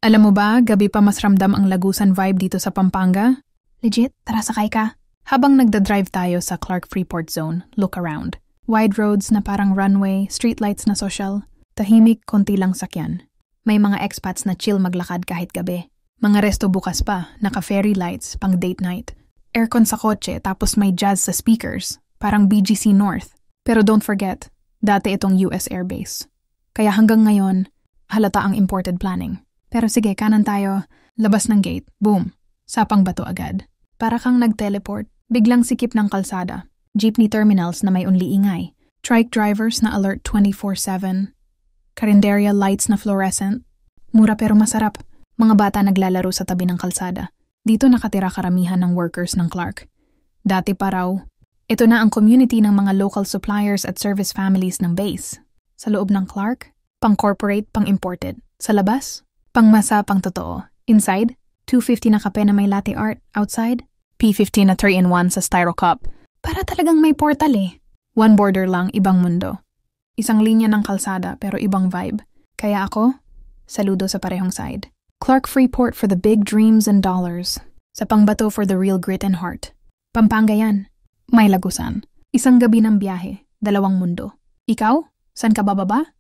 Alam mo ba, gabi pa mas ramdam ang lagusan vibe dito sa Pampanga? Legit, tara sakay ka. Habang nagda-drive tayo sa Clark Freeport Zone, look around. Wide roads na parang runway, streetlights na social. Tahimik, konti lang sakyan. May mga expats na chill maglakad kahit gabi. Mga resto bukas pa, naka-fairy lights, pang date night. Aircon sa kotse, tapos may jazz sa speakers. Parang BGC North. Pero don't forget, dati itong US Air Base. Kaya hanggang ngayon, halata ang imported planning. Pero sige, kanan tayo. Labas ng gate, boom. Sapang bato agad. Para kang nag-teleport, biglang sikip ng kalsada. Jeepney terminals na may unli ingay. Trike drivers na alert 24/7. Karinderya lights na fluorescent. Mura pero masarap. Mga bata naglalaro sa tabi ng kalsada. Dito nakatira karamihan ng workers ng Clark. Dati pa raw, ito na ang community ng mga local suppliers at service families ng base. Sa loob ng Clark, pang-corporate, pang-imported. Sa labas, pang-masa, pang-totoo. Inside, $2.50 na kape na may latte art. Outside, P15 na 3-in-1 sa Styro Cup. Para talagang may portal eh. One border lang, ibang mundo. Isang linya ng kalsada pero ibang vibe. Kaya ako, saludo sa parehong side. Clark Freeport for the big dreams and dollars. Sa Pangbato for the real grit and heart. Pampanga yan. May lagusan. Isang gabi ng biyahe, dalawang mundo. Ikaw? San ka bababa?